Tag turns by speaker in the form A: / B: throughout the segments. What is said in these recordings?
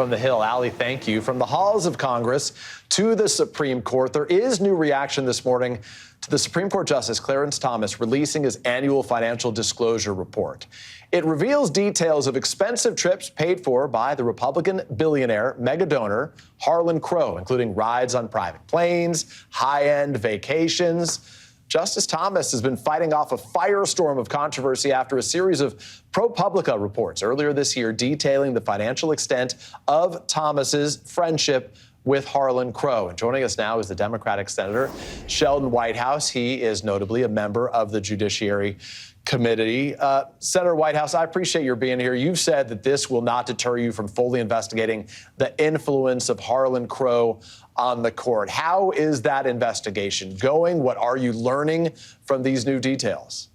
A: from the Hill. Allie, thank you. From the halls of Congress to the Supreme Court, there is new reaction this morning to the Supreme Court Justice Clarence Thomas releasing his annual financial disclosure report. It reveals details of expensive trips paid for by the Republican billionaire megadonor Harlan Crow, including rides on private planes, high-end vacations. Justice Thomas has been fighting off a firestorm of controversy after a series of ProPublica reports earlier this year detailing the financial extent of Thomas's friendship with Harlan Crow. And joining us now is the Democratic Senator Sheldon Whitehouse. He is notably a member of the Judiciary Committee. Senator Whitehouse, I appreciate your being here. You've said that this will not deter you from fully investigating the influence of Harlan Crow on the court. How is that investigation going? What are you learning from these new details?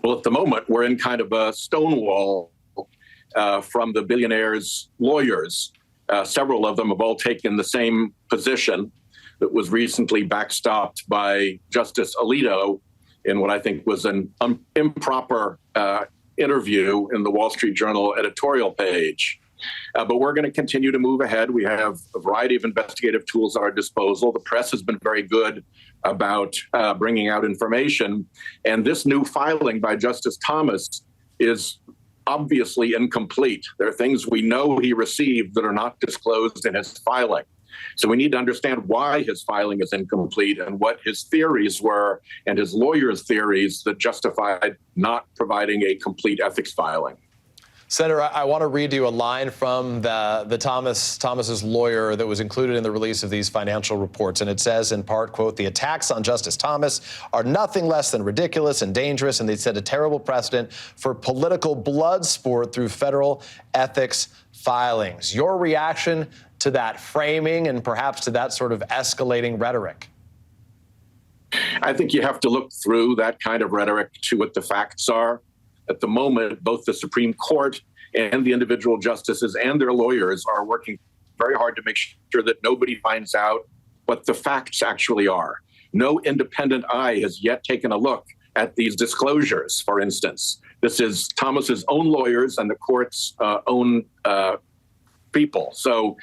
B: Well, at the moment, we're in kind of a stonewall from the billionaire's lawyers. Several of them have all taken the same position that was recently backstopped by Justice Alito in what I think was an improper interview in the Wall Street Journal editorial page. But we're going to continue to move ahead. We have a variety of investigative tools at our disposal. The press has been very good about bringing out information. And this new filing by Justice Thomas is obviously incomplete. There are things we know he received that are not disclosed in his filing. So we need to understand why his filing is incomplete and what his theories were and his lawyer's theories that justified not providing a complete ethics filing.
A: Senator, I want to read you a line from Thomas's lawyer that was included in the release of these financial reports. And it says, in part, quote, "The attacks on Justice Thomas are nothing less than ridiculous and dangerous, and they set a terrible precedent for political blood sport through federal ethics filings." Your reaction to that framing and perhaps to that sort of escalating rhetoric?
B: I think you have to look through that kind of rhetoric to what the facts are. At the moment, both the Supreme Court and the individual justices and their lawyers are working very hard to make sure that nobody finds out what the facts actually are. No independent eye has yet taken a look at these disclosures, for instance. This is Thomas's own lawyers and the court's own people. So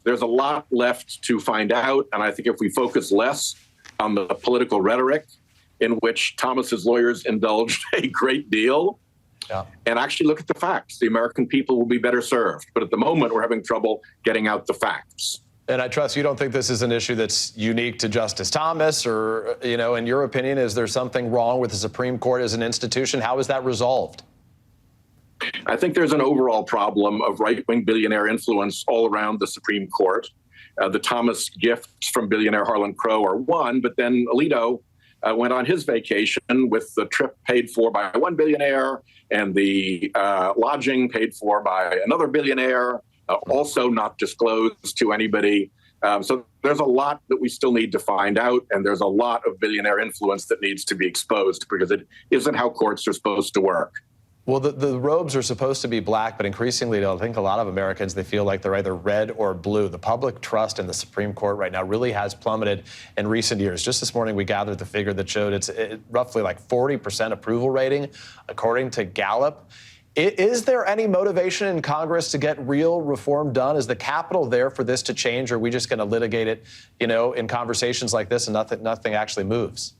B: there's a lot left to find out. And I think if we focus less on the political rhetoric, in which Thomas's lawyers indulged a great deal, and actually look at the facts, the American people will be better served. But at the moment, we're having trouble getting out the facts.
A: And I trust you don't think this is an issue that's unique to Justice Thomas, or, you know, in your opinion, is there something wrong with the Supreme Court as an institution? How is that resolved?
B: I think there's an overall problem of right-wing billionaire influence all around the Supreme Court. The Thomas gifts from billionaire Harlan Crow are one, but then Alito went on his vacation with the trip paid for by one billionaire and the lodging paid for by another billionaire, also not disclosed to anybody. So there's a lot that we still need to find out, and there's a lot of billionaire influence that needs to be exposed because it isn't how courts are supposed to work.
A: Well, the robes are supposed to be black, but increasingly, I think a lot of Americans, they feel like they're either red or blue. The public trust in the Supreme Court right now really has plummeted in recent years. Just this morning, we gathered the figure that showed it's roughly like 40% approval rating, according to Gallup. Is there any motivation in Congress to get real reform done? Is the Capitol there for this to change, or are we just going to litigate it, you know, in conversations like this and nothing actually moves?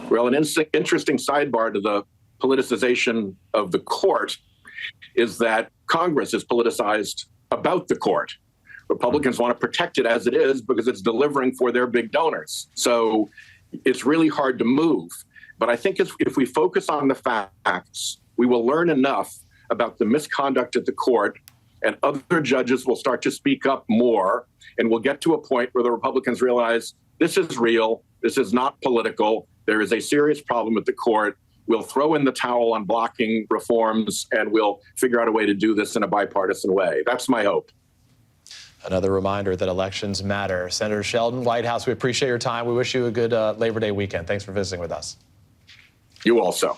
B: Well, an interesting sidebar to the politicization of the court is that Congress is politicized about the court. Republicans want to protect it as it is because it's delivering for their big donors. So it's really hard to move. But I think if we focus on the facts, we will learn enough about the misconduct at the court, and other judges will start to speak up more, and we'll get to a point where the Republicans realize this is real, this is not political, there is a serious problem at the court. We'll throw in the towel on blocking reforms, and we'll figure out a way to do this in a bipartisan way. That's my hope.
A: Another reminder that elections matter. Senator Sheldon Whitehouse, we appreciate your time. We wish you a good Labor Day weekend. Thanks for visiting with us.
B: You also.